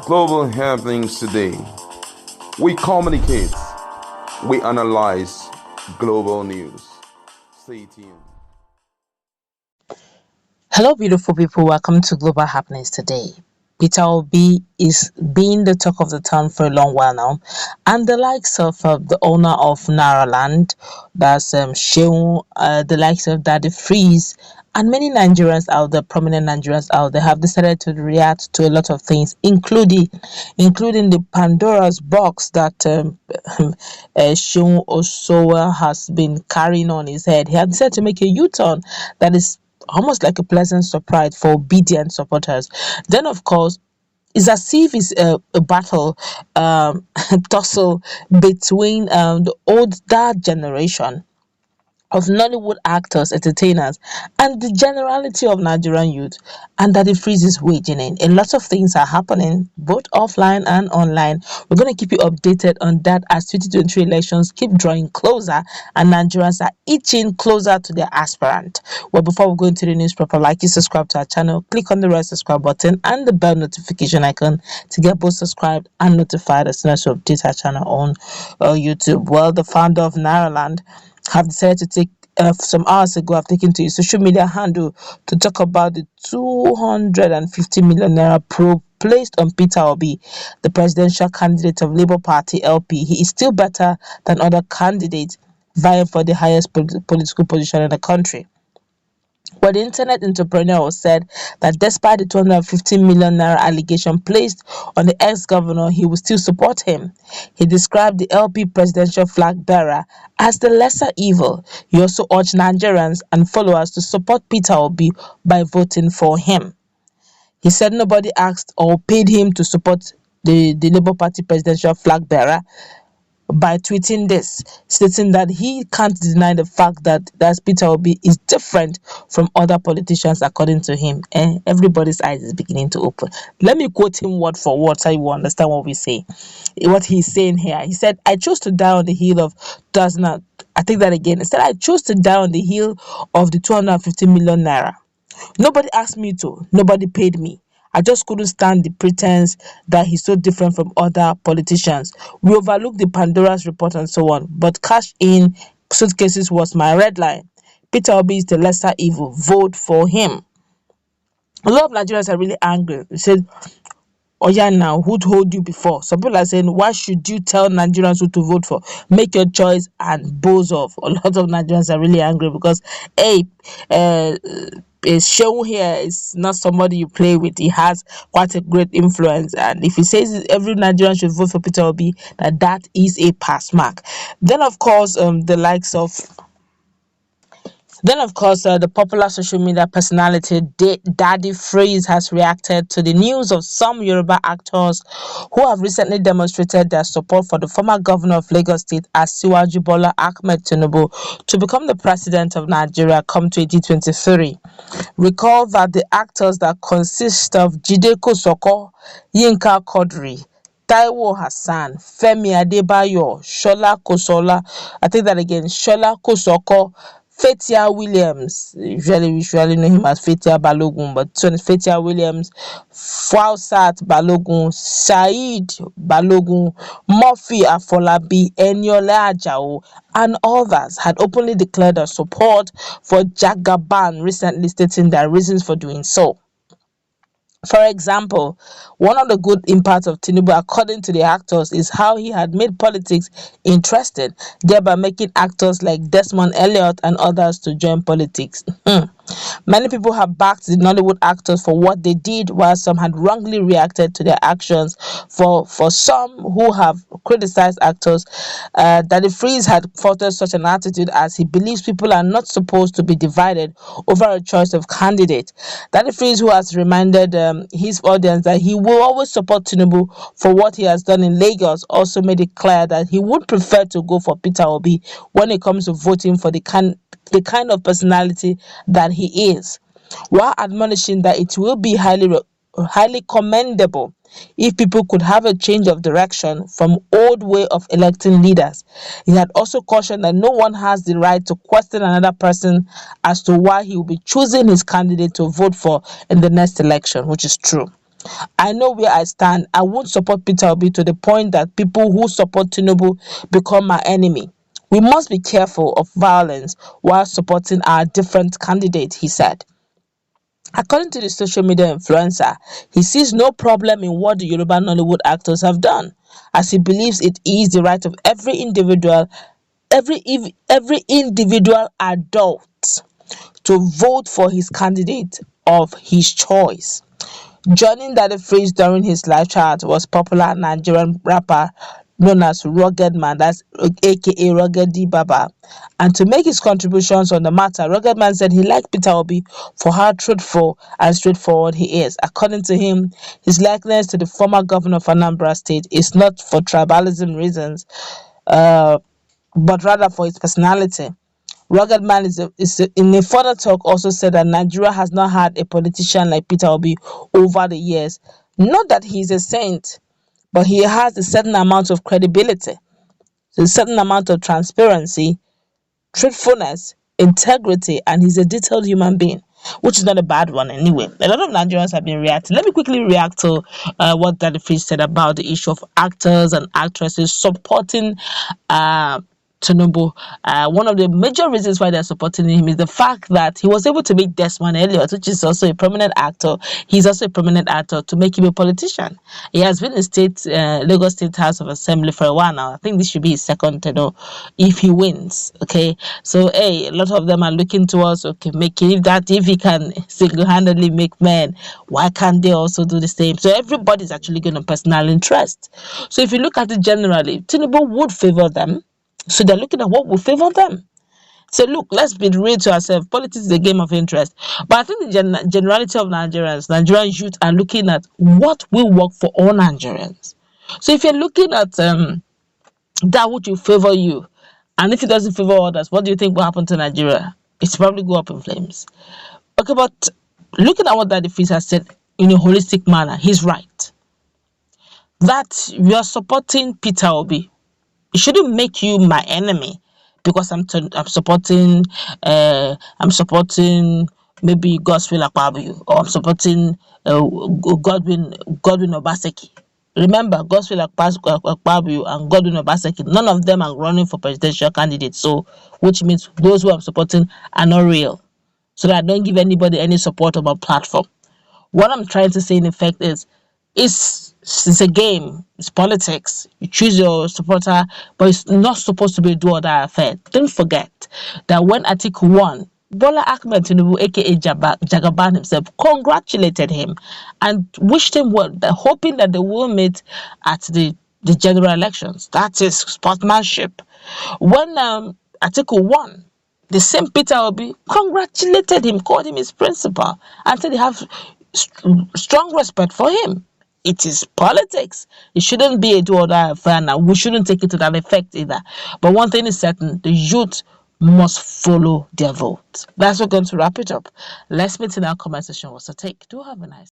global happenings today. We communicate, we analyze global news. Stay tuned. Hello, beautiful people. Welcome to Global Happenings today. Peter Obi is being the talk of the town for a long while now, and the likes of the owner of Naraland, that's Sheung, the likes of Daddy Freeze, and many Nigerians out there, prominent Nigerians out there, have decided to react to a lot of things, including the Pandora's box that Sheung Osowa has been carrying on his head. He had decided to make a U-turn that is almost like a pleasant surprise for obedient supporters. Then, of course, it's as if it's a battle, tussle between the older generation of Nollywood actors, entertainers, and the generality of Nigerian youth, and that the freeze is waging in. A lot of things are happening, both offline and online. We're going to keep you updated on that as 2023 elections keep drawing closer and Nigerians are itching closer to their aspirant. Well, before we go into the news proper, like you subscribe to our channel, click on the red subscribe button and the bell notification icon to get both subscribed and notified as soon as we update our channel on YouTube. Well, the founder of Naraland have decided to take some hours ago, have taken to his social media handle to talk about the 250 million naira probe placed on Peter Obi, the presidential candidate of Labour Party LP. He is still better than other candidates vying for the highest political position in the country. But the internet entrepreneur said that despite the 250 million naira allegation placed on the ex-governor, he will still support him. He described the LP presidential flag bearer as the lesser evil. He also urged Nigerians and followers to support Peter Obi by voting for him. He said nobody asked or paid him to support the Labour Party presidential flag bearer by tweeting this, stating that he can't deny the fact that Peter Obi is different from other politicians according to him. And everybody's eyes is beginning to open. Let me quote him word for word so you will understand what we say. What he's saying here. He said, I chose to die on the hill of does not. I take that again. He said, I chose to die on the hill of the 250 million naira. Nobody asked me to. Nobody paid me. I just couldn't stand the pretense that he's so different from other politicians. We overlooked the Pandora's report and so on, but cash in suitcases was my red line. Peter Obi is the lesser evil. Vote for him. A lot of Nigerians are really angry. They said, oh yeah, now who told you before? Some people are saying, why should you tell Nigerians who to vote for? Make your choice and bows off. A lot of Nigerians are really angry because, hey, is shown here is not somebody you play with. He has quite a great influence, and if he says every Nigerian should vote for Peter Obi, that is a pass mark. Then of course the popular social media personality Daddy Freeze has reacted to the news of some Yoruba actors who have recently demonstrated their support for the former governor of Lagos State, Asiwaju Bola Ahmed Tinubu, to become the president of Nigeria come 2023. Recall that the actors that consist of Jide Kosoko, Yinka Quadri, Taiwo Hassan, Femi Adebayo, Shola Kosola, I take that again, Shola Kosoko, Fetia Williams, usually we usually know him as Fetia Balogun, but so is Fetia Williams, Fausat Balogun, Said Balogun, Murphy Afolabi, Eniola Ajao, and others had openly declared their support for Jagaban, recently stating their reasons for doing so. For example, one of the good impacts of Tinubu, according to the actors, is how he had made politics interesting, thereby making actors like Desmond Elliot and others to join politics. Many people have backed the Nollywood actors for what they did, while some had wrongly reacted to their actions. For some who have criticized actors, that the Freeze had faulted such an attitude as he believes people are not supposed to be divided over a choice of candidate. That the Freeze, who has reminded his audience that he will always support Tinubu for what he has done in Lagos, also made it clear that he would prefer to go for Peter Obi when it comes to voting for the kind of personality that he is, while admonishing that it will be highly commendable if people could have a change of direction from old way of electing leaders. He had also cautioned that no one has the right to question another person as to why he will be choosing his candidate to vote for in the next election, which is true. I know where I stand. I won't support Peter Obi to the point that people who support Tinubu become my enemy. We must be careful of violence while supporting our different candidates, he said. According to the social media influencer, he sees no problem in what the Yoruba Nollywood actors have done, as he believes it is the right of every individual adult to vote for his candidate of his choice. Joining Daddy Freeze during his live chat was popular Nigerian rapper known as Rugged Man, that's aka Rugged D Baba. And to make his contributions on the matter, Rugged Man said he liked Peter Obi for how truthful and straightforward he is. According to him, his likeness to the former governor of Anambra State is not for tribalism reasons, uh, but rather for his personality. Rugged Man in a further talk also said that Nigeria has not had a politician like Peter Obi over the years. Not that he's a saint, but he has a certain amount of credibility, a certain amount of transparency, truthfulness, integrity, and he's a detailed human being, which is not a bad one anyway. A lot of Nigerians have been reacting. Let me quickly react to what Daddy Fish said about the issue of actors and actresses supporting Tinubu. One of the major reasons why they're supporting him is the fact that he was able to make Desmond Elliott, which is also a prominent actor. He's also a prominent actor, to make him a politician. He has been in Lagos State House of Assembly for a while now. I think this should be his second tenure if he wins. Okay, so hey, a lot of them are looking towards if he can single-handedly make men, why can't they also do the same? So everybody's actually going on personal interest. So if you look at it generally, Tinubu would favor them. So they're looking at what will favor them. So look, let's be real to ourselves. Politics is a game of interest. But I think the generality of Nigerian youth are looking at what will work for all Nigerians. So if you're looking at that which will favor you, and if it doesn't favor others, what do you think will happen to Nigeria? It's probably go up in flames. Okay, but looking at what Daddy Fizz has said in a holistic manner, he's right. That we are supporting Peter Obi, it shouldn't make you my enemy because I'm supporting maybe Godswill Akpabio, or I'm supporting Godwin Obaseki. Remember, Godswill Akpabio and Godwin Obaseki, none of them are running for presidential candidates, so which means those who I'm supporting are not real. So that I don't give anybody any support on my platform. What I'm trying to say in effect is it's a game, it's politics. You choose your supporter, but it's not supposed to be a do or die affair. Don't forget that when Atiku won, Bola Ahmed Tinubu, aka Jagaban himself, congratulated him and wished him well, hoping that they will meet at the general elections. That is sportsmanship. When Atiku won, the same Peter Obi congratulated him, called him his principal, and said they have strong respect for him. It is politics. It shouldn't be a do or die affair now. We shouldn't take it to that effect either. But one thing is certain, the youth must follow their vote. That's what we're going to wrap it up. Let's meet in our comment section. What's the take? Do have a nice